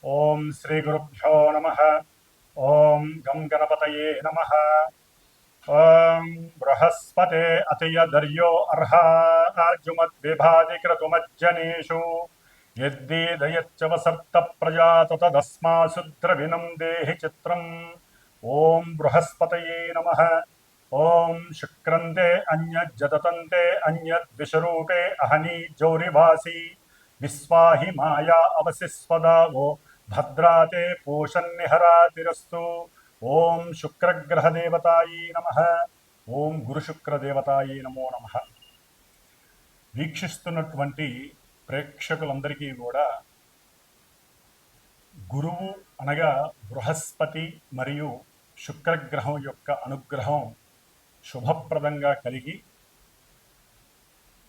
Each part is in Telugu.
ఓం శ్రీ గురుభ్యో నమః. ఓం గం గణపతయే నమః. ఓం బృహస్పతే అతియదర్యో అర్హాజుమద్విభాతి క్రతుమజ్జనేషు యద్దీదయచ్చవసర్త ప్రజాత తదస్మాసు ద్రవిణం దేహి చిత్రం. ఓం బృహస్పతయే నమః. ఓం శుక్రంతే అన్యజ్జతంతే అన్యద్విషరూపే అహనీ జౌరివాసి విశ్వాహి మాయా అవసిస్వదావో భద్రాతే పూషన్నిహరాతిరస్తు. ఓం శుక్రగ్రహదేవతాయే నమః. ఓం గురుశుక్రదేవతాయే నమో నమః. వీక్షిస్తున్నటువంటి ప్రేక్షకులందరికీ కూడా గురువు అనగా బృహస్పతి మరియు శుక్రగ్రహం యొక్క అనుగ్రహం శుభప్రదంగా కలిగి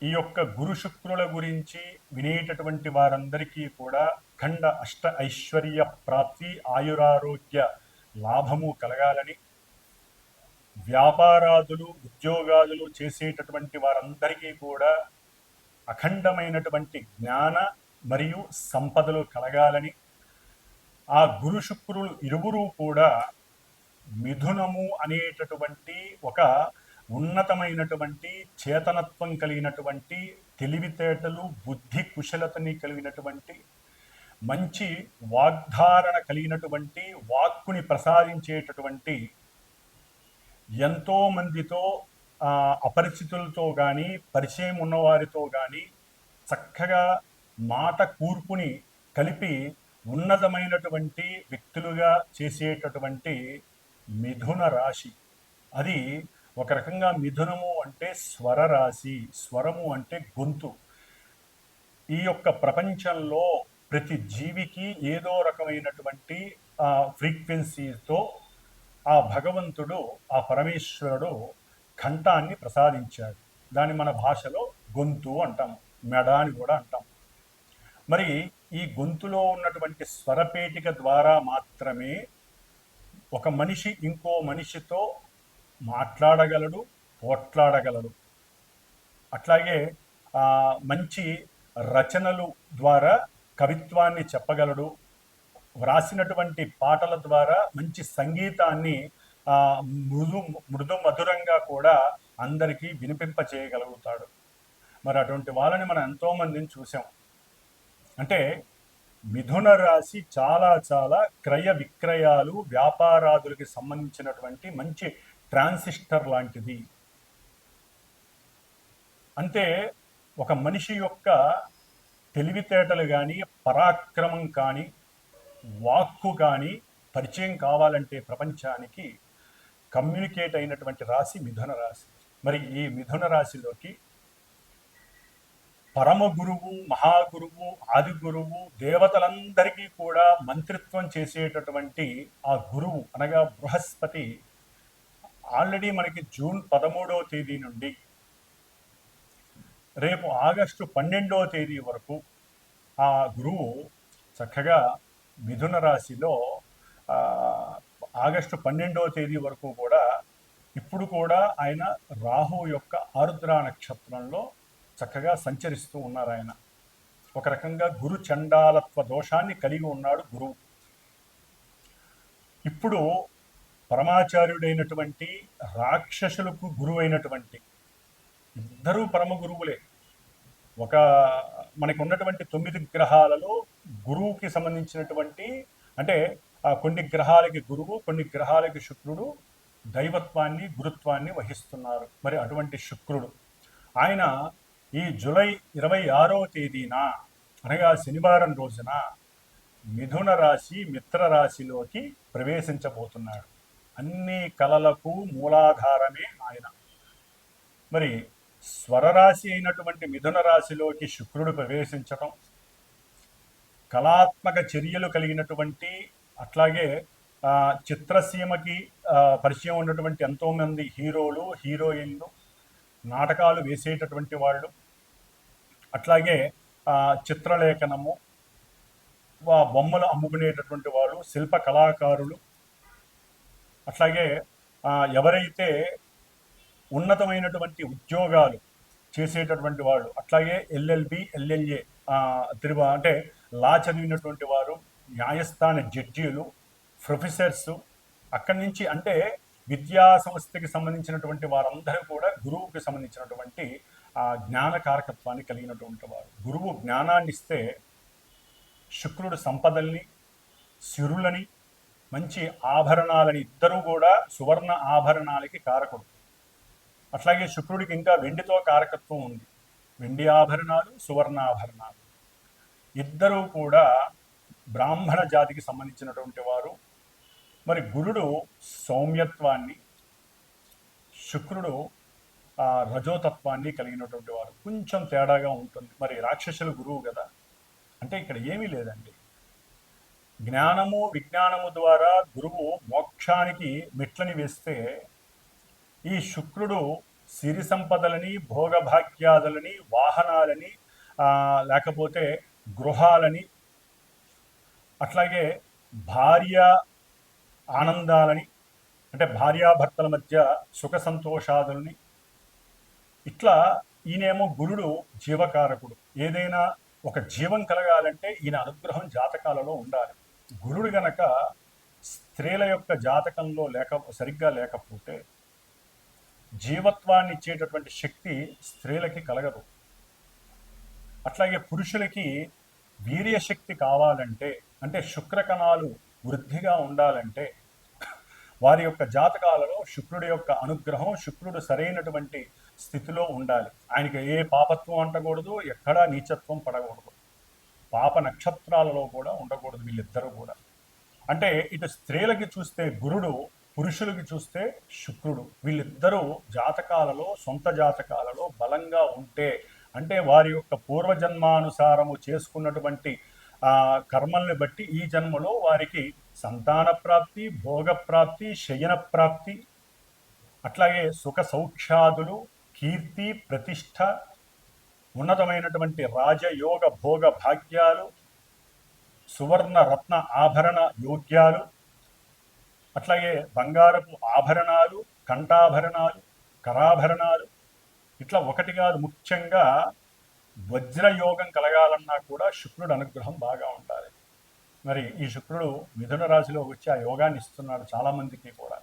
ఈ యొక్క గురు శుక్రుల గురించి వినేటటువంటి వారందరికీ కూడా ఖండ అష్ట ఐశ్వర్య ప్రాప్తి, ఆయురారోగ్య లాభము కలగాలని, వ్యాపారాదులు ఉద్యోగాదులు చేసేటటువంటి వారందరికీ కూడా అఖండమైనటువంటి జ్ఞాన మరియు సంపదలు కలగాలని, ఆ గురు శుక్రులు ఇరువురు కూడా మిథునము అనేటటువంటి ఒక ఉన్నతమైనటువంటి చేతనత్వం కలిగినటువంటి, తెలివితేటలు బుద్ధి కుశలతని కలిగినటువంటి, మంచి వాగ్ధారణ కలిగినటువంటి, వాక్కుని ప్రసాదించేటటువంటి, ఎంతో మందితో అపరిచితులతో కానీ పరిచయం ఉన్నవారితో కానీ చక్కగా మాట కూర్పుని కలిపి ఉన్నతమైనటువంటి వ్యక్తులుగా చేసేటటువంటి మిథున రాశి. అది ఒక రకంగా మిథునము అంటే స్వర రాశి, స్వరము అంటే గొంతు. ఈ యొక్క ప్రపంచంలో ప్రతి జీవికి ఏదో రకమైనటువంటి ఫ్రీక్వెన్సీతో ఆ భగవంతుడు, ఆ పరమేశ్వరుడు కంఠాన్ని ప్రసాదించాడు. దాన్ని మన భాషలో గొంతు అంటాం, మెడ అని కూడా అంటాం. మరి ఈ గొంతులో ఉన్నటువంటి స్వరపేటిక ద్వారా మాత్రమే ఒక మనిషి ఇంకో మనిషితో మాట్లాడగలడు, పోట్లాడగలడు. అట్లాగే మంచి రచనలు ద్వారా కవిత్వాన్ని చెప్పగలడు. వ్రాసినటువంటి పాటల ద్వారా మంచి సంగీతాన్ని మృదు మధురంగా కూడా అందరికీ వినిపింప చేయగలుగుతాడు. మరి అటువంటి వాళ్ళని మనం ఎంతోమందిని చూసాం. అంటే మిథున రాశి చాలా చాలా క్రయ విక్రయాలు, వ్యాపారాదులకి సంబంధించినటువంటి మంచి ట్రాన్సిస్టర్ లాంటిది. అంటే ఒక మనిషి యొక్క తెలివితేటలు కానీ, పరాక్రమం కానీ, వాక్కు కానీ పరిచయం కావాలంటే ప్రపంచానికి కమ్యూనికేట్ అయినటువంటి రాశి మిథున రాశి. మరి ఈ మిథున రాశిలోకి పరమ గురువు, మహాగురువు, ఆది గురువు, దేవతలందరికీ కూడా మంత్రిత్వం చేసేటటువంటి ఆ గురువు అనగా బృహస్పతి ఆల్రెడీ మనకి జూన్ 13వ తేదీ నుండి రేపు ఆగస్టు 12వ తేదీ వరకు ఆ గురువు చక్కగా మిథున రాశిలో ఆగస్టు 12వ తేదీ వరకు కూడా ఇప్పుడు కూడా ఆయన రాహు యొక్క ఆరుద్ర నక్షత్రంలో చక్కగా సంచరిస్తూ ఉన్నారు. ఆయన ఒక రకంగా గురు చండాలత్వ దోషాన్ని కలిగి ఉన్నాడు గురువు. ఇప్పుడు పరమాచార్యుడైనటువంటి, రాక్షసులకు గురువైనటువంటి ఇద్దరూ పరమ గురువులే. ఒక మనకు ఉన్నటువంటి 9 గ్రహాలలో గురువుకి సంబంధించినటువంటి, అంటే కొన్ని గ్రహాలకి గురువు, కొన్ని గ్రహాలకి శుక్రుడు దైవత్వాన్ని, గురుత్వాన్ని వహిస్తున్నారు. మరి అటువంటి శుక్రుడు ఆయన ఈ జూలై 26వ తేదీన అనగా శనివారం రోజున మిథున రాశి మిత్రరాశిలోకి ప్రవేశించబోతున్నాడు. అన్ని కళలకు మూలాధారమే ఆయన. మరి స్వరరాశి అయినటువంటి మిథున రాశిలోకి శుక్రుడు ప్రవేశించటం, కళాత్మక చర్యలు కలిగినటువంటి, అట్లాగే చిత్రసీమకి పరిచయం ఉన్నటువంటి ఎంతోమంది హీరోలు, హీరోయిన్లు, నాటకాలు వేసేటటువంటి వాళ్ళు, అట్లాగే చిత్రలేఖనము, బొమ్మలు అమ్ముకునేటటువంటి వాళ్ళు, శిల్ప కళాకారులు, అట్లాగే ఎవరైతే ఉన్నతమైనటువంటి ఉద్యోగాలు చేసేటటువంటి వాళ్ళు, అట్లాగే ఎల్ఎల్బి, ఎల్ఎల్ఏ అంటే లా చదివినటువంటి వారు, న్యాయస్థాన జడ్జీలు, ప్రొఫెసర్స్, అక్కడి నుంచి అంటే విద్యా సంస్థకి సంబంధించినటువంటి వారందరూ కూడా గురువుకి సంబంధించినటువంటి ఆ జ్ఞాన కారకత్వాన్ని కలిగినటువంటి వారు. గురువు జ్ఞానాన్ని ఇస్తే శుక్రుడు సంపదల్ని, సిరులని, మంచి ఆభరణాలని, ఇద్దరూ కూడా సువర్ణ ఆభరణాలకి కారకుడు. అట్లాగే శుక్రుడికి ఇంకా వెండితో కారకత్వం ఉంది. వెండి ఆభరణాలు, సువర్ణాభరణాలు ఇద్దరూ కూడా బ్రాహ్మణ జాతికి సంబంధించినటువంటి వారు. మరి గురుడు సౌమ్యత్వాన్ని, శుక్రుడు రజోతత్వాన్ని కలిగినటువంటి వారు. కొంచెం తేడాగా ఉంటుంది. మరి రాక్షసుల గురువు కదా, అంటే ఇక్కడ ఏమీ లేదండి. జ్ఞానము విజ్ఞానము ద్వారా గురువు మోక్షానికి మెట్లని వేస్తే, ఈ శుక్రుడు సిరి సంపదలని, భోగభాగ్యాదులని, వాహనాలని, లేకపోతే గృహాలని, అట్లాగే భార్య ఆనందాలని, అంటే భార్యాభర్తల మధ్య సుఖ సంతోషాదులని, ఇట్లా ఈయనేమో గురుడు జీవకారకుడు. ఏదైనా ఒక జీవం కలగాలంటే ఈయన అనుగ్రహం జాతకాలలో ఉండాలి. గురుడు గనక స్త్రీల యొక్క జాతకంలో సరిగ్గా లేకపోతే జీవత్వాన్ని ఇచ్చేటటువంటి శక్తి స్త్రీలకి కలగదు. అట్లాగే పురుషులకి వీర్యశక్తి కావాలంటే, అంటే శుక్రకణాలు వృద్ధిగా ఉండాలంటే వారి యొక్క జాతకాలలో శుక్రుడి యొక్క అనుగ్రహం, శుక్రుడు సరైనటువంటి స్థితిలో ఉండాలి. ఆయనకి ఏ పాపత్వం అంటకూడదు, ఎక్కడా నీచత్వం పడకూడదు, పాప నక్షత్రాలలో కూడా ఉండకూడదు వీళ్ళిద్దరూ కూడా. అంటే ఇటు స్త్రీలకి చూస్తే గురుడు, పురుషులకి చూస్తే శుక్రుడు. వీళ్ళిద్దరూ జాతకాలలో, సొంత జాతకాలలో బలంగా ఉంటే, అంటే వారి యొక్క పూర్వజన్మానుసారము చేసుకున్నటువంటి కర్మల్ని బట్టి ఈ జన్మలో వారికి సంతాన ప్రాప్తి, భోగప్రాప్తి, శయన ప్రాప్తి, అట్లాగే సుఖ సౌఖ్యాదులు, కీర్తి, ప్రతిష్ట, ఉన్నతమైనటువంటి రాజయోగ భోగ భాగ్యాలు, సువర్ణ రత్న ఆభరణ యోగ్యాలు, అట్లాగే బంగారపు ఆభరణాలు, కంఠాభరణాలు, కరాభరణాలు, ఇట్లా ఒకటి కాదు, ముఖ్యంగా వజ్రయోగం కలగాలన్నా కూడా శుక్రుడు అనుగ్రహం బాగా ఉండాలి. మరి ఈ శుక్రుడు మిథున రాశిలో వచ్చి ఆ యోగాన్ని ఇస్తున్నాడు చాలామందికి కూడా,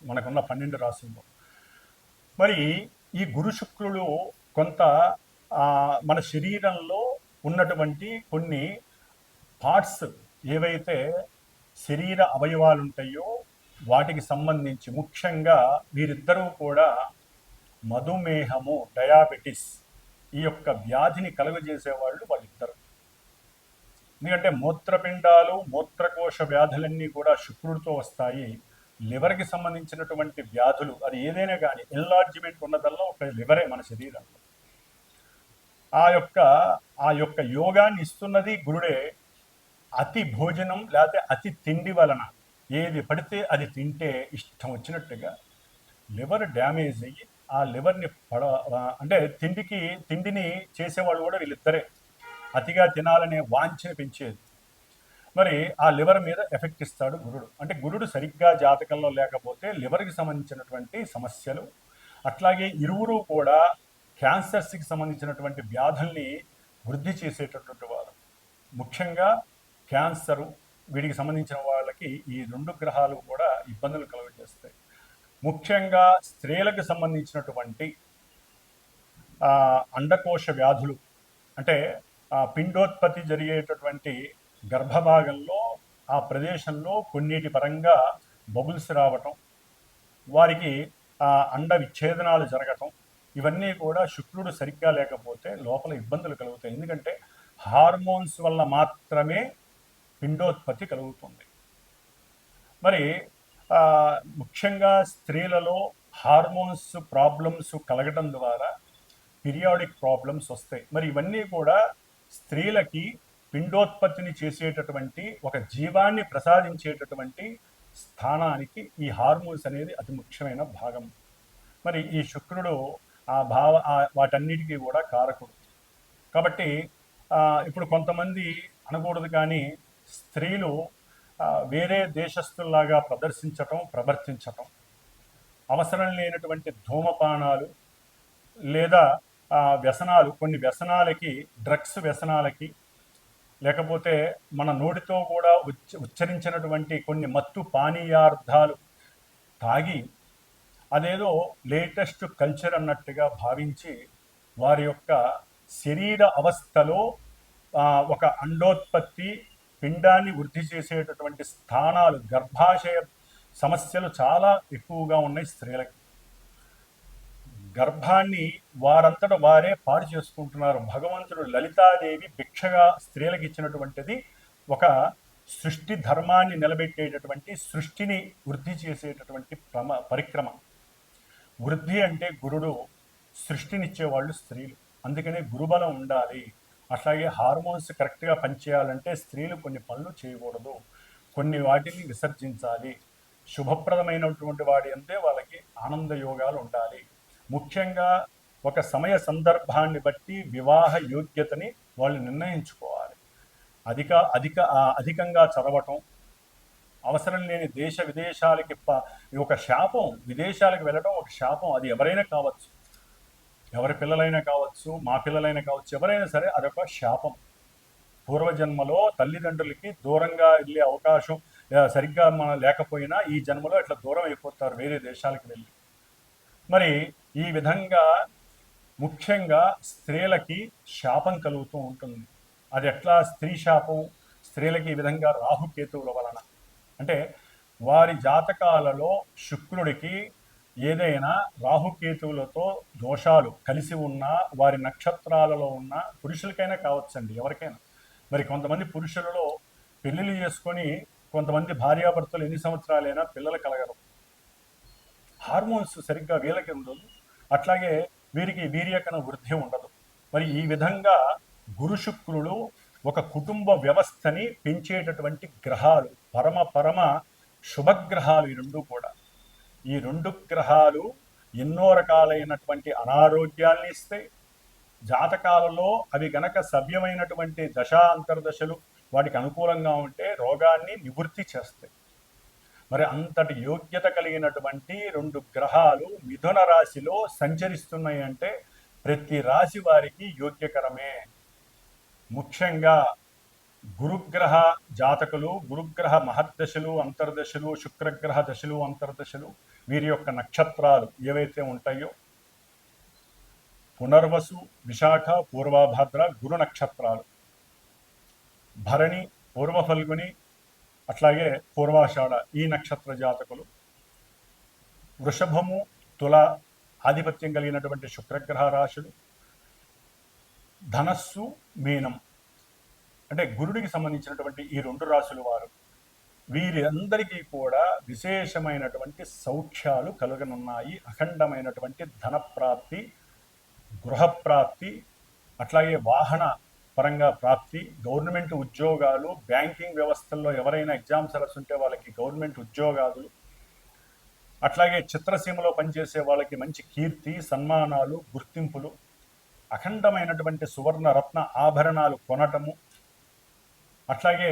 మనకున్న 12 రాశుల్లో. మరి ఈ గురు శుక్రులు కొంత మన శరీరంలో ఉన్నటువంటి కొన్ని పార్ట్స్ ఏవైతే శరీర అవయవాలు ఉంటాయో వాటికి సంబంధించి, ముఖ్యంగా వీరిద్దరూ కూడా మధుమేహము, డయాబెటిస్, ఈ యొక్క వ్యాధిని కలుగజేసేవాళ్ళు వాళ్ళిద్దరు. ఎందుకంటే మూత్రపిండాలు, మూత్రకోశ వ్యాధులన్నీ కూడా శుక్రుడితో వస్తాయి. లివర్కి సంబంధించినటువంటి వ్యాధులు, అది ఏదైనా కానీ ఎన్లార్జ్మెంట్ ఉన్నదల్లా ఒక లివరే మన శరీరంలో. ఆ యొక్క యోగాన్ని ఇస్తున్నది గురుడే. అతి భోజనం లేకపోతే అతి తిండి వలన ఏది పడితే అది తింటే ఇష్టం వచ్చినట్టుగా లివర్ డ్యామేజ్ అయ్యి ఆ లివర్ని అంటే తిండిని చేసేవాళ్ళు కూడా వీళ్ళిద్దరే. అతిగా తినాలనే వాంఛని పెంచేది. మరి ఆ లివర్ మీద ఎఫెక్ట్ ఇస్తాడు గురుడు. అంటే గురుడు సరిగ్గా జాతకంలో లేకపోతే లివర్కి సంబంధించినటువంటి సమస్యలు, అట్లాగే ఇరువురు కూడా క్యాన్సర్స్కి సంబంధించినటువంటి వ్యాధుల్ని వృద్ధి చేసేటటువంటి వారు. ముఖ్యంగా క్యాన్సరు, వీటికి సంబంధించిన వాళ్ళకి ఈ 2 గ్రహాలు కూడా ఇబ్బందులు కలుగజేస్తాయి. ముఖ్యంగా స్త్రీలకు సంబంధించినటువంటి అండకోశ వ్యాధులు, అంటే పిండోత్పత్తి జరిగేటటువంటి గర్భభాగంలో ఆ ప్రదేశంలో కొన్నిటి పరంగా బబుల్స్ రావటం, వారికి అండ విచ్ఛేదనాలు జరగటం, ఇవన్నీ కూడా శుక్రుడు సరిగ్గా లేకపోతే లోపల ఇబ్బందులు కలుగుతాయి. ఎందుకంటే హార్మోన్స్ వల్ల మాత్రమే పిండోత్పత్తి కలుగుతుంది. మరి ముఖ్యంగా స్త్రీలలో హార్మోన్స్ ప్రాబ్లమ్స్ కలగటం ద్వారా పీరియాడిక్ ప్రాబ్లమ్స్ వస్తాయి. మరి ఇవన్నీ కూడా స్త్రీలకి పిండోత్పత్తిని చేసేటటువంటి, ఒక జీవాన్ని ప్రసాదించేటటువంటి స్థానానికి ఈ హార్మోన్స్ అనేది అతి ముఖ్యమైన భాగం. మరి ఈ శుక్రుడు వాటన్నిటికీ కూడా కారకుడు. కాబట్టి ఇప్పుడు కొంతమంది అనకూడదు కానీ స్త్రీలు వేరే దేశస్తుల్లాగా ప్రవర్తించటం, అవసరం లేనటువంటి ధూమపానాలు లేదా వ్యసనాలు, కొన్ని వ్యసనాలకి, డ్రగ్స్ వ్యసనాలకి, లేకపోతే మన నోటితో కూడా ఉచ్చరించినటువంటి కొన్ని మత్తు పానీయార్థాలు తాగి అదేదో లేటెస్ట్ కల్చర్ అన్నట్టుగా భావించి వారి యొక్క శరీర అవస్థలో ఒక అండోత్పత్తి పిండాన్ని వృద్ధి చేసేటటువంటి స్థానాలు గర్భాశయ సమస్యలు చాలా ఎక్కువగా ఉన్నాయి స్త్రీలకి. గర్భాన్ని వారంతట వారే పాడు చేసుకుంటున్నారు. భగవంతుడు లలితాదేవి భిక్షగా స్త్రీలకు ఇచ్చినటువంటిది ఒక సృష్టి ధర్మాన్ని నిలబెట్టేటటువంటి, సృష్టిని వృద్ధి చేసేటటువంటి పరిక్రమ. వృద్ధి అంటే గురుడు, సృష్టినిచ్చేవాళ్ళు స్త్రీలు. అందుకనే గురుబలం ఉండాలి. అట్లాగే హార్మోన్స్ కరెక్ట్గా పనిచేయాలంటే స్త్రీలు కొన్ని పనులు చేయకూడదు, కొన్ని వాటిని విసర్జించాలి. శుభప్రదమైనటువంటి వాడి అంతే వాళ్ళకి ఆనంద యోగాలు ఉండాలి. ముఖ్యంగా ఒక సమయ సందర్భాన్ని బట్టి వివాహ యోగ్యతని వాళ్ళు నిర్ణయించుకోవాలి. అధికంగా చదవటం, అవసరం లేని దేశ విదేశాలకి ఒక శాపం. విదేశాలకు వెళ్ళడం ఒక శాపం. అది ఎవరైనా కావచ్చు, ఎవరి పిల్లలైనా కావచ్చు, మా పిల్లలైనా కావచ్చు, ఎవరైనా సరే అదొక శాపం. పూర్వజన్మలో తల్లిదండ్రులకి దూరంగా వెళ్ళే అవకాశం సరిగ్గా లేకపోయినా ఈ జన్మలో ఇట్లా దూరం అయిపోతారు వేరే దేశాలకు వెళ్ళి. మరి ఈ విధంగా ముఖ్యంగా స్త్రీలకి శాపం కలుగుతూ ఉంటుంది. అది ఎట్లా స్త్రీ శాపం? స్త్రీలకి ఈ విధంగా రాహుకేతువుల వలన. అంటే వారి జాతకాలలో శుక్రుడికి ఏదైనా రాహుకేతువులతో దోషాలు కలిసి ఉన్నా, వారి నక్షత్రాలలో ఉన్న పురుషులకైనా కావచ్చండి, ఎవరికైనా. మరి కొంతమంది పురుషులలో పెళ్లిళ్ళు చేసుకొని కొంతమంది భార్యాభర్తలు ఎన్ని సంవత్సరాలైనా పిల్లలు కలగరు. హార్మోన్స్ సరిగ్గా వీళ్ళకి ఉండదు, అట్లాగే వీరికి వీర్యకణ వృద్ధి ఉండదు. మరి ఈ విధంగా గురు శుక్రులు ఒక కుటుంబ వ్యవస్థని పెంచేటటువంటి గ్రహాలు, పరమ శుభగ్రహాలు ఈ రెండు కూడా. ఈ రెండు గ్రహాలు ఎన్నో రకాలైనటువంటి అనారోగ్యాల్ని ఇస్తాయి. జాతకాలలో అవి గనక సవ్యమైనటువంటి దశా అంతర్దశలు వాటికి అనుకూలంగా ఉంటే రోగాన్ని నివృత్తి చేస్తాయి. మరి అంతటి యోగ్యత కలిగినటువంటి రెండు గ్రహాలు మిథున రాశిలో సంచరిస్తున్నాయి అంటే ప్రతి రాశి వారికి యోగ్యకరమే. ముఖ్యంగా గురుగ్రహ జాతకులు, గురుగ్రహ మహర్దశలు, అంతర్దశలు, శుక్రగ్రహ దశలు, అంతర్దశలు, వీరి యొక్క నక్షత్రాలు ఏవైతే ఉంటాయో పునర్వసు, విశాఖ, పూర్వభద్ర గురు నక్షత్రాలు, భరణి, పూర్వ ఫల్గుని, అట్లాగే పూర్వాషాఢ ఈ నక్షత్ర జాతకులు, వృషభము, తుల ఆధిపత్యం కలిగినటువంటి శుక్రగ్రహ రాశులు, ధనస్సు, మీనం అంటే గురుడికి సంబంధించినటువంటి ఈ రెండు రాశుల వారు, వీరందరికీ కూడా విశేషమైనటువంటి సౌఖ్యాలు కలుగనున్నాయి. అఖండమైనటువంటి ధనప్రాప్తి, గృహప్రాప్తి, అట్లాగే వాహన పరంగా ప్రాప్తి, గవర్నమెంట్ ఉద్యోగాలు, బ్యాంకింగ్ వ్యవస్థల్లో ఎవరైనా ఎగ్జామ్స్ రాస్తుంటే వాళ్ళకి గవర్నమెంట్ ఉద్యోగాలు, అట్లాగే చిత్రసీమలో పనిచేసే వాళ్ళకి మంచి కీర్తి, సన్మానాలు, గుర్తింపులు, అఖండమైనటువంటి సువర్ణ రత్న ఆభరణాలు కొనటము, అట్లాగే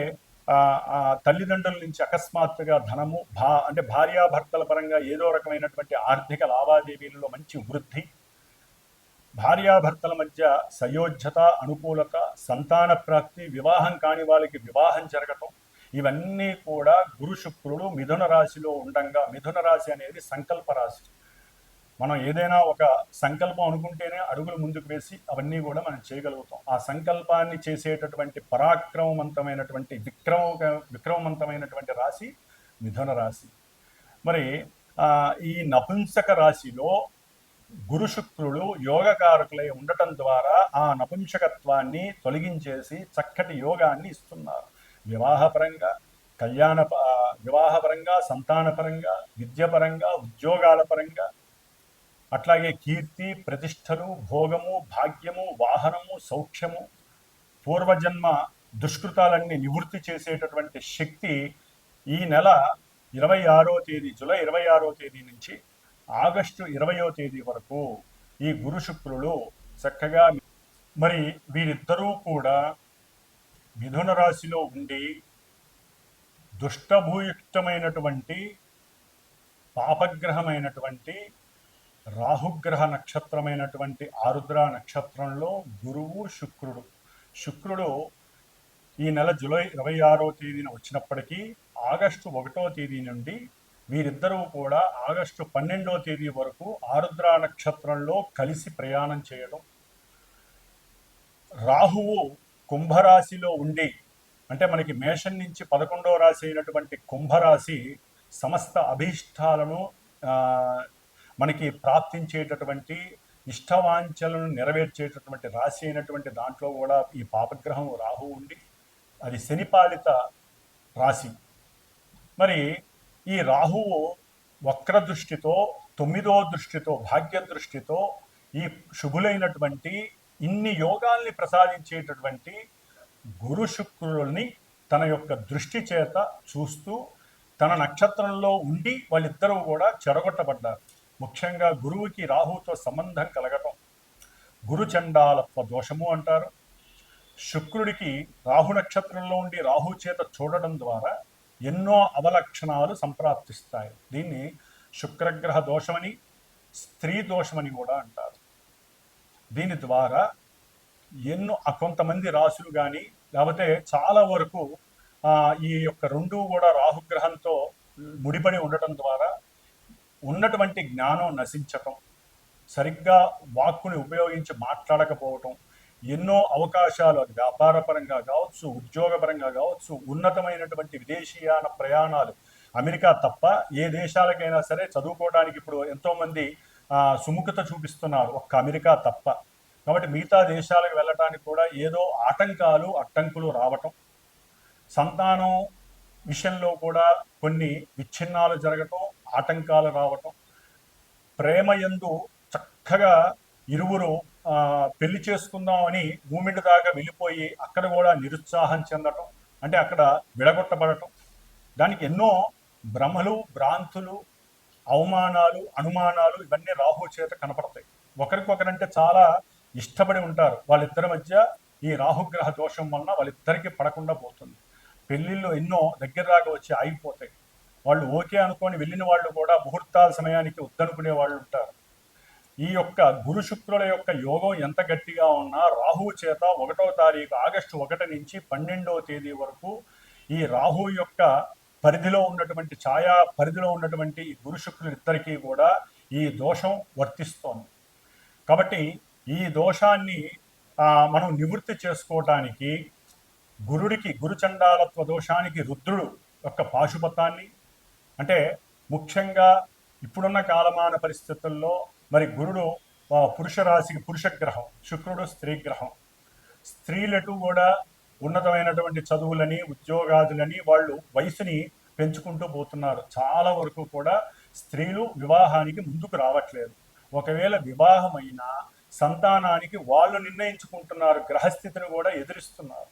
తల్లిదండ్రుల నుంచి అకస్మాత్తుగా ధనము, అంటే భార్యాభర్తల పరంగా ఏదో రకమైనటువంటి ఆర్థిక లావాదేవీలలో మంచి వృద్ధి, భార్యాభర్తల మధ్య సయోధ్యత, అనుకూలత, సంతాన ప్రాప్తి, వివాహం కాని వాళ్ళకి వివాహం జరగటం, ఇవన్నీ కూడా గురు శుక్రుడు మిథున రాశిలో ఉండంగా. మిథున రాశి అనేది సంకల్ప రాశి. మనం ఏదైనా ఒక సంకల్పం అనుకుంటేనే అడుగులు ముందుకు వేసి అవన్నీ కూడా మనం చేయగలుగుతాం. ఆ సంకల్పాన్ని చేసేటటువంటి పరాక్రమవంతమైనటువంటి విక్రమవంతమైనటువంటి రాశి మిథున రాశి. మరి ఈ నపుంసక రాశిలో గురు శుక్రుడు యోగకారకులై ఉండటం ద్వారా ఆ నపుంసకత్వాన్ని తొలగించేసి చక్కటి యోగాన్ని ఇస్తున్నారు. వివాహపరంగా, వివాహపరంగా, సంతానపరంగా, విద్యపరంగా, ఉద్యోగాల పరంగా, అట్లాగే కీర్తి, ప్రతిష్టలు, భోగము, భాగ్యము, వాహనము, సౌఖ్యము, పూర్వజన్మ దుష్కృతాలన్నీ నివృత్తి చేసేటటువంటి శక్తి ఈ నెల 26వ తేదీ, జూలై 26వ తేదీ నుంచి ఆగస్టు 20వ తేదీ వరకు ఈ గురు శుక్రులు చక్కగా. మరి వీరిద్దరూ కూడా మిథున రాశిలో ఉండి దుష్టభూయుక్తమైనటువంటి పాపగ్రహమైనటువంటి రాహుగ్రహ నక్షత్రమైనటువంటి ఆరుద్ర నక్షత్రంలో గురువు శుక్రుడు ఈ నెల జూలై 26వ తేదీన వచ్చినప్పటికీ ఆగస్టు 1వ తేదీ నుండి వీరిద్దరూ కూడా ఆగస్టు 12వ తేదీ వరకు ఆరుద్ర నక్షత్రంలో కలిసి ప్రయాణం చేయడం, రాహువు కుంభరాశిలో ఉండి, అంటే మనకి మేషం నుంచి 11వ రాశి అయినటువంటి కుంభరాశి సమస్త అభీష్టాలను మనకి ప్రాప్తించేటటువంటి ఇష్టవాంఛలను నెరవేర్చేటటువంటి రాశి అయినటువంటి దాంట్లో కూడా ఈ పాపగ్రహం రాహు ఉండి అది శనిపాలిత రాశి. మరి ఈ రాహువు వక్ర దృష్టితో 9వ దృష్టితో భాగ్య దృష్టితో ఈ శుభులైనటువంటి ఇన్ని యోగాల్ని ప్రసాదించేటటువంటి గురు శుక్రుల్ని తన యొక్క దృష్టి చేత చూస్తూ తన నక్షత్రంలో ఉండి వాళ్ళిద్దరూ కూడా చెడగొట్టబడ్డారు. ముఖ్యంగా గురువుకి రాహుతో సంబంధం కలగటం గురు చండాలత్వ దోషము అంటారు. శుక్రుడికి రాహు నక్షత్రంలో ఉండి రాహు చేత చూడడం ద్వారా ఎన్నో అవలక్షణాలు సంప్రాప్తిస్తాయి. దీన్ని శుక్రగ్రహ దోషమని, స్త్రీ దోషమని కూడా అంటారు. దీని ద్వారా ఎన్నో కొంతమంది రాసులు కానీ లేకపోతే చాలా వరకు ఈ యొక్క రెండు కూడా రాహుగ్రహంతో ముడిపడి ఉండటం ద్వారా ఉన్నటువంటి జ్ఞానం నశించటం, సరిగ్గా వాక్కుని ఉపయోగించి మాట్లాడకపోవటం, ఎన్నో అవకాశాలు అది వ్యాపారపరంగా కావచ్చు, ఉద్యోగపరంగా కావచ్చు, ఉన్నతమైనటువంటి విదేశీయాన ప్రయాణాలు అమెరికా తప్ప ఏ దేశాలకైనా సరే చదువుకోవడానికి ఇప్పుడు ఎంతోమంది సుముఖత చూపిస్తున్నారు, ఒక్క అమెరికా తప్ప. కాబట్టి మిగతా దేశాలకు వెళ్ళటానికి కూడా ఏదో ఆటంకాలు అడ్డంకులు రావటం, సంతానం విషయంలో కూడా కొన్ని విచ్ఛిన్నాలు జరగటం, ఆటంకాలు రావటం, ప్రేమయందు చక్కగా ఇరువురు పెళ్లి చేసుకుందామని మూమెంట్ దాకా వెళ్ళిపోయి అక్కడ కూడా నిరుత్సాహం చెందటం, అంటే అక్కడ విడగొట్టబడటం, దానికి ఎన్నో భ్రమలు, భ్రాంతులు, అవమానాలు, అనుమానాలు ఇవన్నీ రాహు చేత కనపడతాయి. ఒకరికొకరంటే చాలా ఇష్టపడి ఉంటారు. వాళ్ళిద్దరి మధ్య ఈ రాహుగ్రహ దోషం వలన వాళ్ళిద్దరికీ పడకుండా పోతుంది. పెళ్ళిళ్ళు ఎన్నో దగ్గర దాకా వచ్చి ఆగిపోతాయి. వాళ్ళు ఓకే అనుకొని వెళ్ళిన వాళ్ళు కూడా ముహూర్తాల సమయానికి వద్దనుకునే వాళ్ళు ఉంటారు. ఈ యొక్క గురు శుక్రుల యొక్క యోగం ఎంత గట్టిగా ఉన్నా రాహువు చేత 1వ తారీఖు ఆగస్టు 1 నుంచి 12వ తేదీ వరకు ఈ రాహు యొక్క పరిధిలో ఉన్నటువంటి ఛాయా పరిధిలో ఉన్నటువంటి గురు శుక్రులు ఇద్దరికీ కూడా ఈ దోషం వర్తిస్తోంది. కాబట్టి ఈ దోషాన్ని మనం నివృత్తి చేసుకోవటానికి గురుడికి గురుచండాలత్వ దోషానికి రుద్రుడు యొక్క పాశుపతాన్ని, అంటే ముఖ్యంగా ఇప్పుడున్న కాలమాన పరిస్థితుల్లో మరి గురుడు పురుష రాశికి పురుషగ్రహం, శుక్రుడు స్త్రీగ్రహం. స్త్రీలటు కూడా ఉన్నతమైనటువంటి చదువులని, ఉద్యోగాదులని వాళ్ళు వయసుని పెంచుకుంటూ పోతున్నారు. చాలా వరకు కూడా స్త్రీలు వివాహానికి ముందుకు రావట్లేదు. ఒకవేళ వివాహమైనా సంతానానికి వాళ్ళు నిర్ణయించుకుంటున్నారు, గ్రహస్థితిని కూడా ఎదురిస్తున్నారు.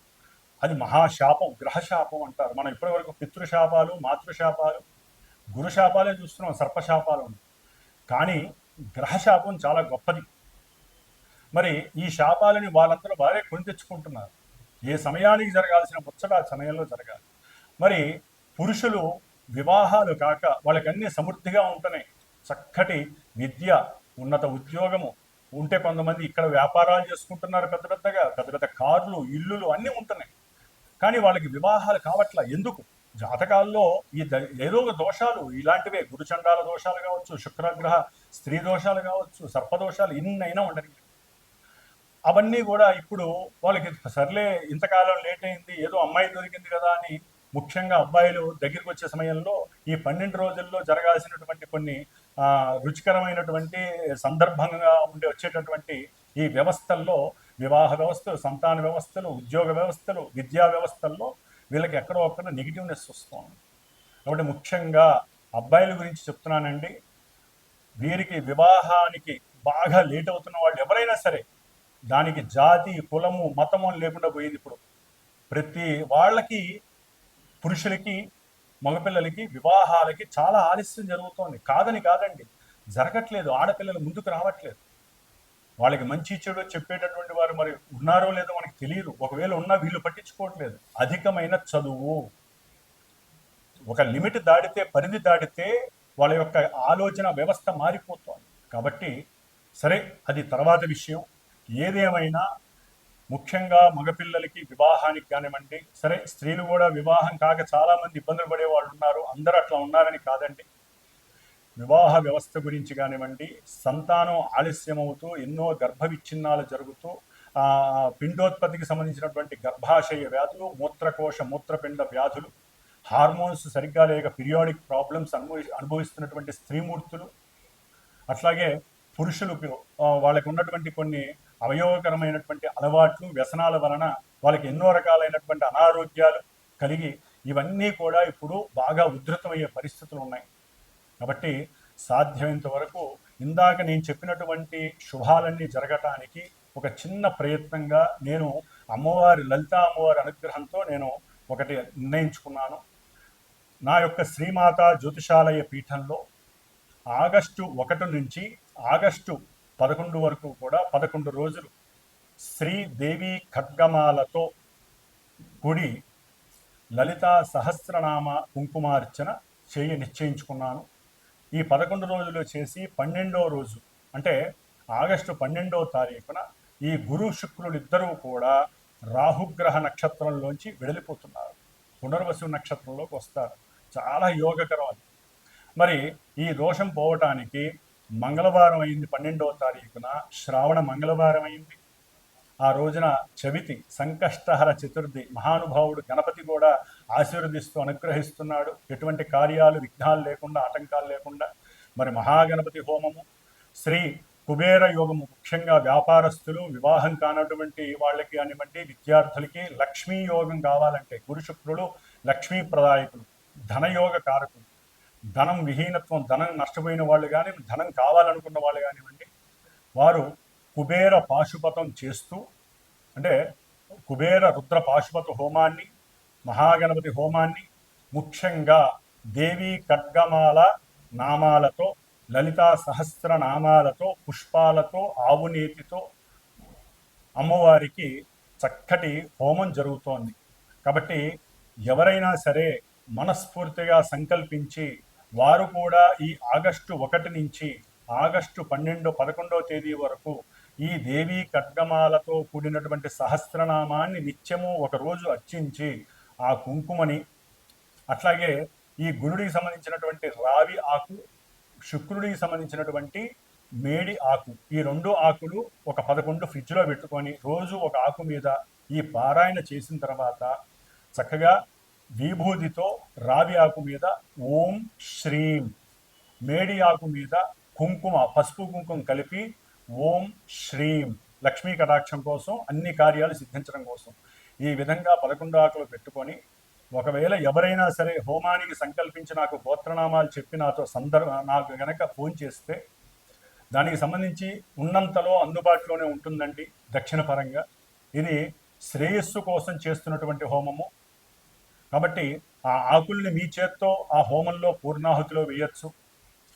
అది మహాశాపం, గ్రహశాపం అంటారు. మనం ఇప్పటివరకు పితృశాపాలు, మాతృశాపాలు, గురుశాపాలే చూస్తున్నాం, సర్పశాపాలు. కానీ గ్రహశాపం చాలా గొప్పది. మరి ఈ శాపాలని వాళ్ళందరూ వారే కొని తెచ్చుకుంటున్నారు. ఏ సమయానికి జరగాల్సిన ముచ్చట ఆ సమయంలో జరగాలి. మరి పురుషులు వివాహాలు కాక వాళ్ళకి అన్ని సమృద్ధిగా ఉంటున్నాయి. చక్కటి విద్య, ఉన్నత ఉద్యోగము ఉంటే కొంతమంది ఇక్కడ వ్యాపారాలు చేసుకుంటున్నారు, పెద్ద పెద్ద కార్లు, ఇల్లులు అన్నీ ఉంటున్నాయి. కానీ వాళ్ళకి వివాహాలు కావట్లా. ఎందుకు? జాతకాల్లో ఈ ఏదో దోషాలు ఇలాంటివే, గురుచండాల దోషాలు కావచ్చు, శుక్రగ్రహ స్త్రీ దోషాలు కావచ్చు, సర్పదోషాలు ఇన్నైనా ఉండని. అవన్నీ కూడా ఇప్పుడు వాళ్ళకి సర్లే ఇంతకాలం లేట్ అయింది, ఏదో అమ్మాయి దొరికింది కదా అని, ముఖ్యంగా అబ్బాయిలు దగ్గరికి వచ్చే సమయంలో ఈ 12 రోజుల్లో జరగాల్సినటువంటి కొన్ని రుచికరమైనటువంటి సందర్భంగా వచ్చేటటువంటి ఈ వ్యవస్థల్లో, వివాహ వ్యవస్థలు, సంతాన వ్యవస్థలు, ఉద్యోగ వ్యవస్థలు, విద్యా వ్యవస్థల్లో వీళ్ళకి ఎక్కడో ఒక్కడ నెగిటివ్నెస్ వస్తుంది. కాబట్టి ముఖ్యంగా అబ్బాయిల గురించి చెప్తున్నానండి. వీరికి వివాహానికి బాగా లేట్ అవుతున్న వాళ్ళు ఎవరైనా సరే, దానికి జాతి, కులము, మతము లేకుండా పోయింది. ఇప్పుడు ప్రతి వాళ్ళకి, పురుషులకి, మగపిల్లలకి వివాహాలకి చాలా ఆలస్యం జరుగుతోంది. కాదండి, జరగట్లేదు. ఆడపిల్లలు ముందుకు రావట్లేదు. వాళ్ళకి మంచి చెడు చెప్పేటటువంటి వారు మరి ఉన్నారో లేదో మనకి తెలియదు. ఒకవేళ ఉన్నా వీళ్ళు పట్టించుకోవట్లేదు. అధికమైన చదువు, ఒక లిమిట్ దాటితే, పరిధి దాటితే వాళ్ళ యొక్క ఆలోచన వ్యవస్థ మారిపోతోంది. కాబట్టి సరే, అది తర్వాత విషయం. ఏదేమైనా ముఖ్యంగా మగపిల్లలకి వివాహానికి కానివ్వండి, సరే స్త్రీలు కూడా వివాహం కాక చాలామంది ఇబ్బందులు పడే వాళ్ళు ఉన్నారు, అందరూ అట్లా ఉన్నారని కాదండి. వివాహ వ్యవస్థ గురించి కానివ్వండి, సంతానం ఆలస్యమవుతూ ఎన్నో గర్భ విచ్ఛిన్నాలు జరుగుతూ పిండోత్పత్తికి సంబంధించినటువంటి గర్భాశయ వ్యాధులు, మూత్రకోశ మూత్రపిండ వ్యాధులు, హార్మోన్స్ సరిగ్గా లేక పీరియాడిక్ ప్రాబ్లమ్స్ అనుభవిస్తున్నటువంటి స్త్రీమూర్తులు, అట్లాగే పురుషులకు వాళ్ళకి ఉన్నటువంటి కొన్ని అవయవకరమైనటువంటి అలవాట్లు, వ్యసనాల వలన వాళ్ళకి ఎన్నో రకాలైనటువంటి అనారోగ్యాలు కలిగి ఇవన్నీ కూడా ఇప్పుడు బాగా ఉధృతమయ్యే పరిస్థితులు ఉన్నాయి. కాబట్టి సాధ్యమైనంత వరకు ఇందాక నేను చెప్పినటువంటి శుభాలన్నీ జరగటానికి ఒక చిన్న ప్రయత్నంగా నేను లలితా అమ్మవారి అనుగ్రహంతో నేను ఒకటి నిర్ణయించుకున్నాను. నా యొక్క శ్రీమాత జ్యోతిషాలయ పీఠంలో ఆగస్టు 1 నుంచి ఆగస్టు 11 వరకు కూడా 11 రోజులు శ్రీదేవి ఖడ్గమాలతో కూడి లలితా సహస్రనామ కుంకుమార్చన నిశ్చయించుకున్నాను. ఈ 11 రోజులు చేసి 12వ రోజు అంటే ఆగస్టు 12వ తారీఖున ఈ గురు శుక్రులు ఇద్దరూ కూడా రాహుగ్రహ నక్షత్రంలోంచి వెడలిపోతున్నారు, పునర్వసు నక్షత్రంలోకి వస్తారు. చాలా యోగకరం అది. మరి ఈ దోషం పోవటానికి మంగళవారం అయింది, 12వ తారీఖున శ్రావణ మంగళవారం అయింది. ఆ రోజున చవితి సంకష్టహర చతుర్థి, మహానుభావుడు గణపతి కూడా ఆశీర్వదిస్తూ అనుగ్రహిస్తున్నాడు, ఎటువంటి కార్యాలు విఘ్నాలు లేకుండా ఆటంకాలు లేకుండా. మరి మహాగణపతి హోమము, శ్రీ కుబేర యోగము, ముఖ్యంగా వ్యాపారస్తులు, వివాహం కానటువంటి వాళ్ళకి కానివ్వండి, విద్యార్థులకి లక్ష్మీ యోగం కావాలంటే గురు శుక్రులు లక్ష్మీ ప్రదాయకులు, ధనయోగ కారకులు. ధనం విహీనత్వం, ధనం నష్టపోయిన వాళ్ళు కానీ, ధనం కావాలనుకున్న వాళ్ళు కానివ్వండి, వారు కుబేర పాశుపతం చేస్తూ, అంటే కుబేర రుద్ర పాశుపత హోమాన్ని, మహాగణపతి హోమాన్ని, ముఖ్యంగా దేవీ ఖడ్గమాల నామాలతో, లలితా సహస్ర నామాలతో, పుష్పాలతో, ఆవునేతితో అమ్మవారికి చక్కటి హోమం జరుగుతోంది. కాబట్టి ఎవరైనా సరే మనస్ఫూర్తిగా సంకల్పించి వారు కూడా ఈ ఆగస్టు 1 నుంచి ఆగస్టు 11వ తేదీ వరకు ఈ దేవీ ఖడ్గమాలతో కూడినటువంటి సహస్రనామాన్ని నిత్యము ఒకరోజు అర్చించి ఆ కుంకుమని, అట్లాగే ఈ గురుడికి సంబంధించినటువంటి రావి ఆకు, శుక్రుడికి సంబంధించినటువంటి మేడి ఆకు, ఈ 2 ఆకులు ఒక 11 ఫ్రిడ్జ్లో పెట్టుకొని రోజు ఒక ఆకు మీద ఈ పారాయణ చేసిన తర్వాత చక్కగా విభూతితో రావి ఆకు మీద ఓం శ్రీం, మేడి ఆకు మీద కుంకుమ, పసుపు కుంకుమ కలిపి ఓం శ్రీం, లక్ష్మీ కటాక్షం కోసం, అన్ని కార్యాలు సిద్ధించడం కోసం ఈ విధంగా 11 ఆకులు పెట్టుకొని, ఒకవేళ ఎవరైనా సరే హోమానికి సంకల్పించి నాకు గోత్రనామాలు చెప్పి నాకు గనక ఫోన్ చేస్తే దానికి సంబంధించి ఉన్నంతలో అందుబాటులోనే ఉంటుందండి. దక్షిణ పరంగా ఇది శ్రేయస్సు కోసం చేస్తున్నటువంటి హోమము కాబట్టి ఆ ఆకుల్ని మీ చేత్తో ఆ హోమంలో పూర్ణాహుతిలో వేయచ్చు.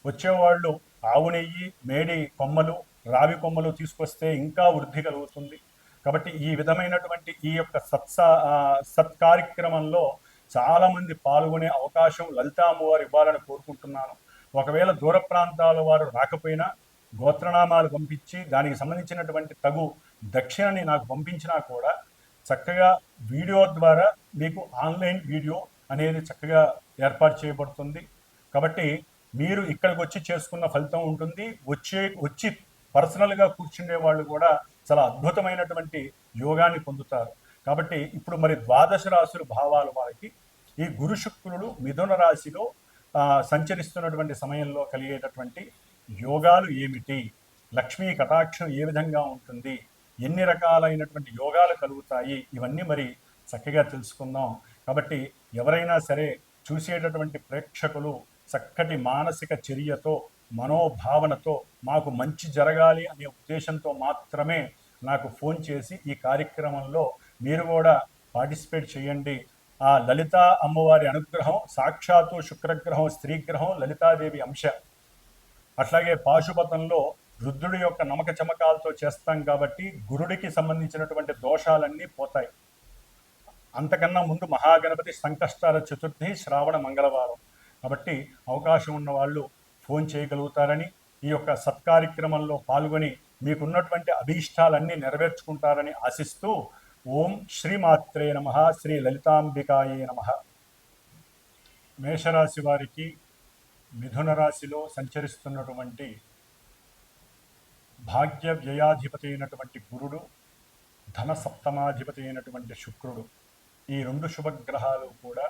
వచ్చేవాళ్ళు ఆవు నెయ్యి, మేడి కొమ్మలు, రావి కొమ్మలు తీసుకొస్తే ఇంకా వృద్ధి కలుగుతుంది. కాబట్టి ఈ విధమైనటువంటి ఈ యొక్క సత్కార్యక్రమంలో చాలామంది పాల్గొనే అవకాశం లలితా అమ్మవారు ఇవ్వాలని కోరుకుంటున్నాను. ఒకవేళ దూర ప్రాంతాల వారు రాకపోయినా గోత్రనామాలు పంపించి దానికి సంబంధించినటువంటి తగు దక్షిణని నాకు పంపించినా కూడా చక్కగా వీడియో ద్వారా మీకు ఆన్లైన్ వీడియో అనేది చక్కగా ఏర్పాటు చేయబడుతుంది. కాబట్టి మీరు ఇక్కడికి వచ్చి చేసుకున్న ఫలితం ఉంటుంది. వచ్చి పర్సనల్గా కూర్చునే వాళ్ళు కూడా చాలా అద్భుతమైనటువంటి యోగాన్ని పొందుతారు. కాబట్టి ఇప్పుడు మరి ద్వాదశ రాశుల భావాలు వారికి ఈ గురు శుక్రులు మిథున రాశిలో సంచరిస్తున్నటువంటి సమయంలో కలిగేటటువంటి యోగాలు ఏమిటి, లక్ష్మీ కటాక్షం ఏ విధంగా ఉంటుంది, ఎన్ని రకాలైనటువంటి యోగాలు కలుగుతాయి, ఇవన్నీ మరి చక్కగా తెలుసుకుందాం. కాబట్టి ఎవరైనా సరే చూసేటటువంటి ప్రేక్షకులు చక్కటి మానసిక చర్యతో, మనోభావనతో మాకు మంచి జరగాలి అనే ఉద్దేశంతో మాత్రమే నాకు ఫోన్ చేసి ఈ కార్యక్రమంలో మీరు కూడా పార్టిసిపేట్ చేయండి. ఆ లలితా అమ్మవారి అనుగ్రహం, సాక్షాత్తు శుక్రగ్రహం, స్త్రీగ్రహం, లలితాదేవి అంశ, అట్లాగే పాశుపతంలో రుద్రుడి యొక్క నమక చమకాలతో చేస్తాం కాబట్టి గురుడికి సంబంధించినటువంటి దోషాలన్నీ పోతాయి. అంతకన్నా ముందు మహాగణపతి సంకష్టాల చతుర్థి, శ్రావణ మంగళవారం. కాబట్టి అవకాశం ఉన్న వాళ్ళు ఫోన్ చేయగలుగుతారని, ఈ యొక్క సత్కార్యక్రమంలో పాల్గొని మీకున్నటువంటి అభీష్టాలన్నీ నెరవేర్చుకుంటారని ఆశిస్తూ ఓం శ్రీమాత్రే నమః, శ్రీ లలితాంబికాయే నమః. మేషరాశి వారికి మిథున రాశిలో సంచరిస్తున్నటువంటి భాగ్య వ్యయాధిపతి అయినటువంటి గురుడు, ధన సప్తమాధిపతి అయినటువంటి శుక్రుడు, ఈ రెండు శుభగ్రహాలు కూడా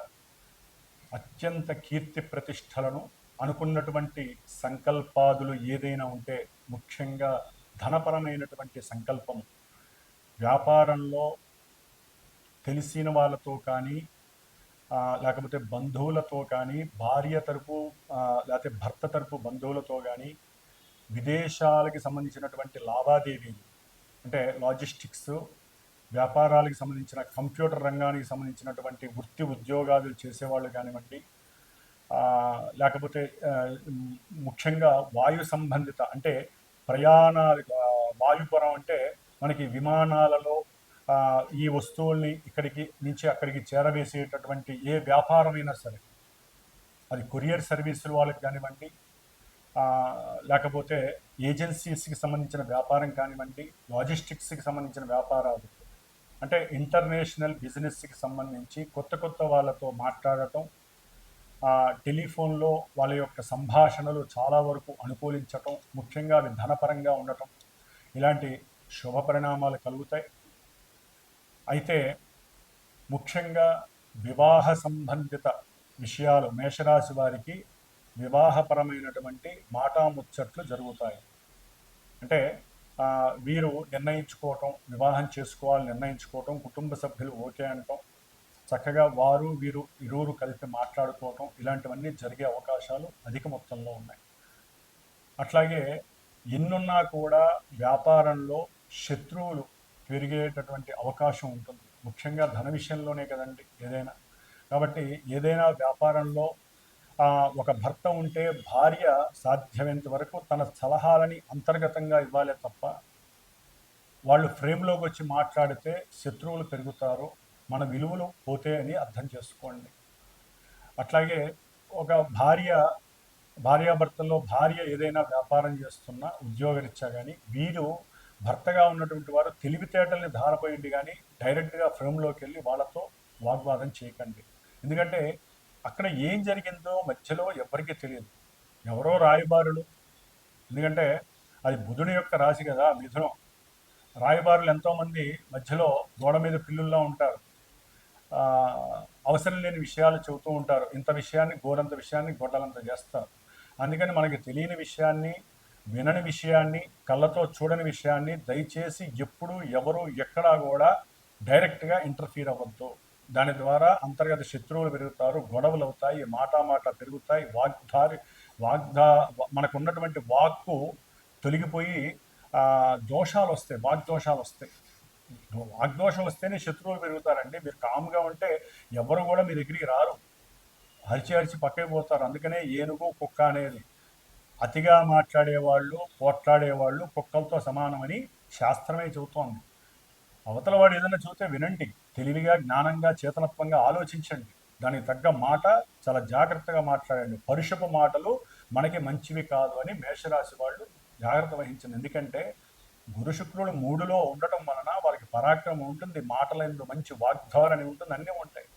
అత్యంత కీర్తి ప్రతిష్టలను, అనుకున్నటువంటి సంకల్పాదులు ఏదైనా ఉంటే, ముఖ్యంగా ధనపరమైనటువంటి సంకల్పం, వ్యాపారంలో తెలిసిన వాళ్ళతో కానీ లేకపోతే బంధువులతో కానీ, భార్య తరపు లేకపోతే భర్త తరపు బంధువులతో కానీ, విదేశాలకి సంబంధించినటువంటి లావాదేవీలు అంటే లాజిస్టిక్స్, వ్యాపారాలకు సంబంధించిన కంప్యూటర్ రంగానికి సంబంధించినటువంటి వృత్తి ఉద్యోగాలు చేసేవాళ్ళు కానివ్వండి, లేకపోతే ముఖ్యంగా వాయు సంబంధిత అంటే ప్రయాణాలు, వాయుపురం అంటే మనకి విమానాలలో ఈ వస్తువుల్ని ఇక్కడికి నుంచి అక్కడికి చేరవేసేటటువంటి ఏ వ్యాపారమైనా సరే, అది కొరియర్ సర్వీసులు వాళ్ళకి కానివ్వండి, లేకపోతే ఏజెన్సీస్కి సంబంధించిన వ్యాపారం కానివ్వండి, లాజిస్టిక్స్కి సంబంధించిన వ్యాపారాలు అంటే ఇంటర్నేషనల్ బిజినెస్కి సంబంధించి కొత్త కొత్త వాళ్ళతో మాట్లాడటం, టెలిఫోన్లో వాళ్ళ యొక్క సంభాషణలు చాలా వరకు అనుకూలించటం, ముఖ్యంగా అవి ధనపరంగా ఉండటం, ఇలాంటి శుభ పరిణామాలు కలుగుతాయి. అయితే ముఖ్యంగా వివాహ సంబంధిత విషయాలు మేషరాశి వారికి వివాహపరమైనటువంటి మాటాముచ్చట్లు జరుగుతాయి. అంటే వీరు నిర్ణయించుకోవటం, వివాహం చేసుకోవాలని నిర్ణయించుకోవటం, కుటుంబ సభ్యులు ఓకే అనటం, చక్కగా వారు వీరు ఇరువురు కలిపి మాట్లాడుకోవటం, ఇలాంటివన్నీ జరిగే అవకాశాలు అధిక మొత్తంలో ఉన్నాయి. అట్లాగే ఎన్నున్నా కూడా వ్యాపారంలో శత్రువులు పెరిగేటటువంటి అవకాశం ఉంటుంది, ముఖ్యంగా ధన విషయంలోనే కదండి ఏదైనా. కాబట్టి ఏదైనా వ్యాపారంలో ఒక భర్త ఉంటే భార్య సాధ్యమైనంత వరకు తన సలహాలని అంతర్గతంగా ఇవ్వాలి తప్ప, వాళ్ళు ఫ్రేమ్లోకి వచ్చి మాట్లాడితే శత్రువులు పెరుగుతారు, మన విలువలు పోతే అని అర్థం చేసుకోండి. అట్లాగే ఒక భార్యాభర్తల్లో భార్య ఏదైనా వ్యాపారం చేస్తున్నా ఉద్యోగరీత్యా కానీ, వీరు భర్తగా ఉన్నటువంటి వారు తెలివితేటల్ని ధారపోయింది కానీ డైరెక్ట్గా ఫ్రేమ్లోకి వెళ్ళి వాళ్ళతో వాగ్వాదం చేయకండి. ఎందుకంటే అక్కడ ఏం జరిగిందో మధ్యలో ఎవరికీ తెలియదు, ఎవరో రాయబారులు. ఎందుకంటే అది బుధుని యొక్క రాశి కదా మిథునం. రాయబారులు ఎంతోమంది మధ్యలో గోడ మీద పిల్లుల్లా ఉంటారు, అవసరం లేని విషయాలు చెబుతూ ఉంటారు. ఇంత విషయాన్ని గోరంత విషయాన్ని గొడ్డలంత చేస్తారు. అందుకని మనకి తెలియని విషయాన్ని, వినని విషయాన్ని, కళ్ళతో చూడని విషయాన్ని దయచేసి ఎప్పుడు ఎవరు ఎక్కడా కూడా డైరెక్ట్గా ఇంటర్ఫీర్ అవ్వద్దు. దాని ద్వారా అంతర్గత శత్రువులు పెరుగుతారు, గొడవలు అవుతాయి, మాట పెరుగుతాయి, మనకు ఉన్నటువంటి వాక్కు తొలగిపోయి దోషాలు వస్తాయి, వాగ్దోషాలు వస్తాయి. వాగ్దోషం వస్తేనే శత్రువులు పెరుగుతారండి. మీరు కామ్గా ఉంటే ఎవరు కూడా మీ దగ్గరికి రారు, అరిచి పక్కకి పోతారు. అందుకనే ఏనుగు కుక్క అనేది, అతిగా మాట్లాడేవాళ్ళు, పోట్లాడేవాళ్ళు కుక్కలతో సమానమని శాస్త్రమే చెబుతోంది. అవతల వాడు ఏదైనా చూస్తే వినండి, తెలివిగా, జ్ఞానంగా, చేతనత్వంగా ఆలోచించండి, దానికి తగ్గ మాట చాలా జాగ్రత్తగా మాట్లాడండి. పరుషపు మాటలు మనకి మంచివి కాదు అని మేషరాశి వాళ్ళు జాగ్రత్త వహించండి. ఎందుకంటే గురు శుక్రుడు 3లో ఉండటం వలన వారికి పరాక్రమం ఉంటుంది, మాటలందు మంచి వాగ్ధారణ ఉంటుంది, అన్నీ ఉంటాయి.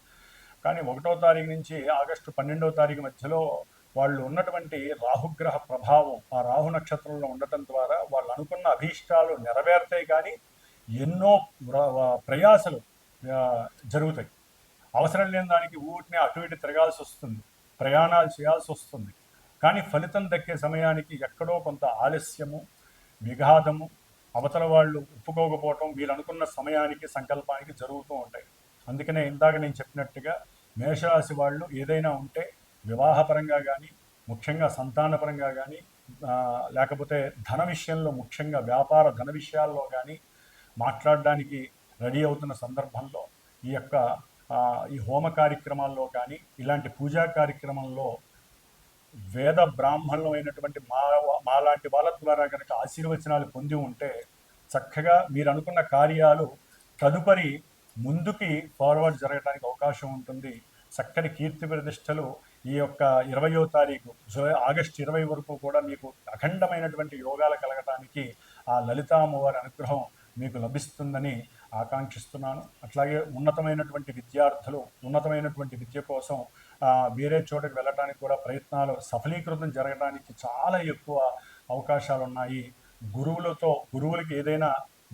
కానీ 1వ తారీఖు నుంచి ఆగస్టు 12వ తారీఖు మధ్యలో వాళ్ళు ఉన్నటువంటి రాహుగ్రహ ప్రభావం ఆ రాహు నక్షత్రంలో ఉండటం ద్వారా వాళ్ళు అనుకున్న అభీష్టాలు నెరవేరుతాయి, కానీ ఎన్నో ప్రయాసలు జరుగుతాయి. అవసరం లేని దానికి ఊటిని అటు ఇటు తిరగాల్సి వస్తుంది, ప్రయాణాలు చేయాల్సి వస్తుంది. కానీ ఫలితం దక్కే సమయానికి ఎక్కడో కొంత ఆలస్యము, విఘాతము, అవతల వాళ్ళు ఒప్పుకోకపోవటం వీళ్ళు అనుకున్న సమయానికి, సంకల్పానికి జరుగుతూ ఉంటాయి. అందుకనే ఇందాక నేను చెప్పినట్టుగా మేషరాశి వాళ్ళు ఏదైనా ఉంటే వివాహపరంగా కానీ, ముఖ్యంగా సంతానపరంగా కానీ, లేకపోతే ధన విషయంలో, ముఖ్యంగా వ్యాపార ధన విషయాల్లో కానీ మాట్లాడడానికి రెడీ అవుతున్న సందర్భంలో ఈ హోమ కార్యక్రమాల్లో కానీ, ఇలాంటి పూజా కార్యక్రమంలో వేద బ్రాహ్మణులైనటువంటి మాలాంటి వాళ్ళ ద్వారా కనుక ఆశీర్వచనాలు పొంది ఉంటే చక్కగా మీరు అనుకున్న కార్యాలు తదుపరి ముందుకి ఫార్వర్డ్ జరగడానికి అవకాశం ఉంటుంది. చక్కని కీర్తి ప్రతిష్టలు ఈ యొక్క 20వ తారీఖు ఆగస్టు 20 వరకు కూడా మీకు అఖండమైనటువంటి యోగాలు కలగటానికి ఆ లలితా అమ్మవారి అనుగ్రహం మీకు లభిస్తుందని ఆకాంక్షిస్తున్నాను. అట్లాగే ఉన్నతమైనటువంటి విద్యార్థులు ఉన్నతమైనటువంటి విద్య కోసం వేరే చోటకి వెళ్ళడానికి కూడా ప్రయత్నాలు సఫలీకృతం జరగడానికి చాలా ఎక్కువ అవకాశాలు ఉన్నాయి. గురువులకి ఏదైనా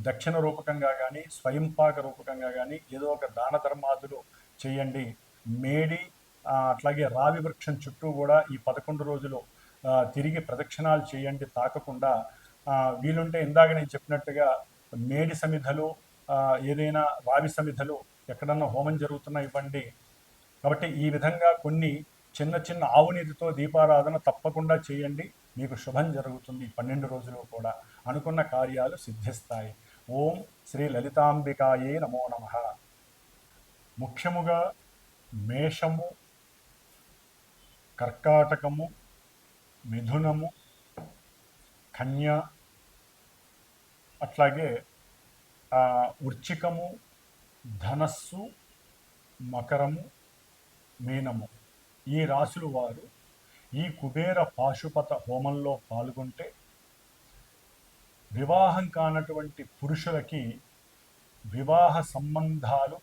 దక్షిణ రూపకంగా కానీ స్వయంపాక రూపకంగా కానీ ఏదో ఒక దాన ధర్మాదులు చేయండి. మేడి అట్లాగే రావి వృక్షం చుట్టూ కూడా ఈ 11 రోజులు తిరిగి ప్రదక్షిణాలు చేయండి తాకకుండా. వీలుంటే ఇందాక నేను చెప్పినట్టుగా మేడి సమిధలు ఏదైనా రావి సమిధలు ఎక్కడన్నా హోమం జరుగుతున్నా ఇవ్వండి. కాబట్టి ఈ విధంగా కొన్ని చిన్న చిన్న ఆవు నీటితో దీపారాధన తప్పకుండా చేయండి. మీకు శుభం జరుగుతుంది. 12 రోజులు కూడా అనుకున్న కార్యాలు సిద్ధిస్తాయి. ఓం శ్రీ లలితాంబికాయే నమో నమః. ముఖ్యముగా మేషము, కర్కాటకము, మిథునము, కన్య, అట్లాగే వృశ్చికము, ధనస్సు, మకరము, మీనము ఈ రాశుల వారు ఈ కుబేర పాశుపత హోమంలో పాల్గొంటే వివాహం కానటువంటి పురుషులకి వివాహ సంబంధాలు,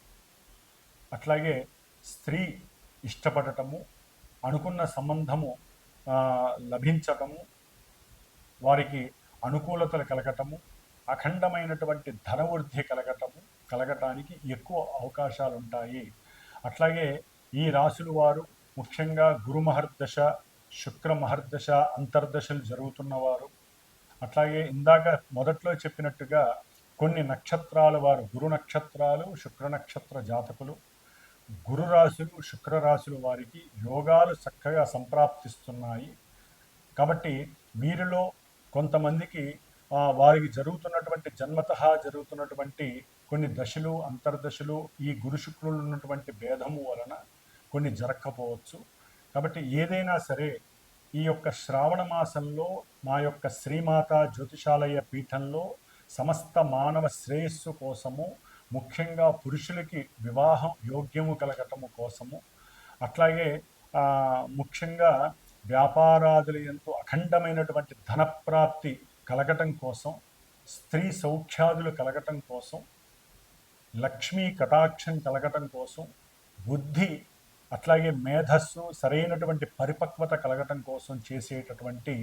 అట్లాగే స్త్రీ ఇష్టపడటము, అనుకున్న సంబంధము లభించటము, వారికి అనుకూలతలు కలగటము, అఖండమైనటువంటి ధనవృద్ధి కలగటానికి ఎక్కువ అవకాశాలు ఉంటాయి. అట్లాగే ఈ రాశుల వారు ముఖ్యంగా గురు మహర్దశ, శుక్ర మహర్దశ అంతర్దశలు జరుగుతున్నవారు, అట్లాగే ఇందాక మొదట్లో చెప్పినట్టుగా కొన్ని నక్షత్రాల వారు గురు నక్షత్రాలు, శుక్ర నక్షత్ర జాతకులు, గురు రాశులు, శుక్ర రాశుల వారికి యోగాలు చక్కగా సంప్రాప్తిస్తున్నాయి. కాబట్టి వీరిలో కొంతమందికి వారికి జరుగుతున్నటువంటి జన్మతః జరుగుతున్నటువంటి కొన్ని దశలు, అంతర్దశలు ఈ గురు శుక్రులు ఉన్నటువంటి భేదము వలన కొన్ని జరగకపోవచ్చు. కాబట్టి ఏదైనా సరే ఈ యొక్క శ్రావణ మాసంలో మా యొక్క శ్రీమాత జ్యోతిషాలయ పీఠంలో సమస్త మానవ శ్రేయస్సు కోసము, ముఖ్యంగా పురుషులకి వివాహం యోగ్యము కలగటము కోసము, అట్లాగే ముఖ్యంగా వ్యాపారాదులు ఎంతో అఖండమైనటువంటి ధనప్రాప్తి కలగటం కోసం, స్త్రీ సౌఖ్యాదులు కలగటం కోసం, లక్ష్మీ కటాక్షం కలగటం కోసం, బుద్ధి అట్లాగే మేధస్సు సరైనటువంటి పరిపక్వత కలగటం కోసం చేసేటటువంటి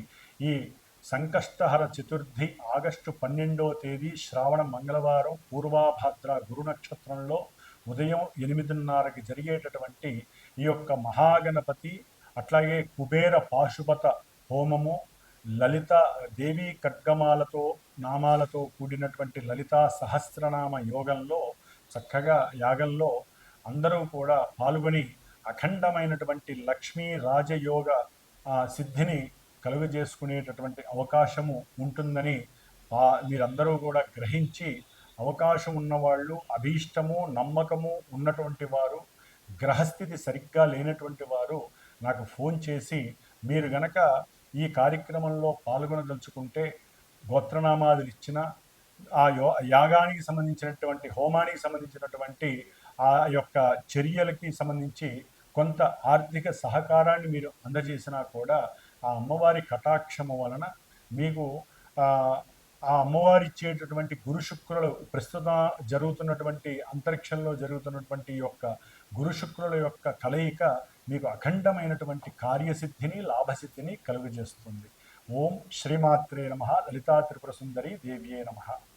ఈ సంకష్టహర చతుర్థి ఆగస్టు 12వ తేదీ శ్రావణ మంగళవారం పూర్వాభాద్ర గురు నక్షత్రంలో ఉదయం 8:30కి జరిగేటటువంటి ఈ యొక్క మహాగణపతి అట్లాగే కుబేర పాశుపత హోమము, లలిత దేవీ ఖడ్గమాలతో నామాలతో కూడినటువంటి లలితా సహస్రనామ యోగంలో చక్కగా యాగంలో అందరూ కూడా పాల్గొని అఖండమైనటువంటి లక్ష్మీ రాజయోగ సిద్ధిని కలుగజేసుకునేటటువంటి అవకాశము ఉంటుందని మీరందరూ కూడా గ్రహించి, అవకాశం ఉన్నవాళ్ళు, అభీష్టము నమ్మకము ఉన్నటువంటి వారు, గ్రహస్థితి సరిగ్గా లేనటువంటి వారు నాకు ఫోన్ చేసి మీరు గనక ఈ కార్యక్రమంలో పాల్గొనదలుచుకుంటే గోత్రనామాదులు ఇచ్చిన ఆ యాగానికి సంబంధించినటువంటి హోమానికి సంబంధించినటువంటి ఆ యొక్క చర్యలకి సంబంధించి కొంత ఆర్థిక సహకారాన్ని మీరు అందజేసినా కూడా ఆ అమ్మవారి కటాక్షము వలన మీకు ఆ అమ్మవారి ఇచ్చేటటువంటి గురు శుక్రులు ప్రస్తుతం జరుగుతున్నటువంటి అంతరిక్షంలో జరుగుతున్నటువంటి యొక్క గురు శుక్రుల యొక్క కలయిక మీకు అఖండమైనటువంటి కార్యసిద్ధిని లాభసిద్ధిని కలుగజేస్తుంది. ఓం శ్రీమాత్రే నమః. లలితా త్రిపుర సుందరి దేవ్యే నమః.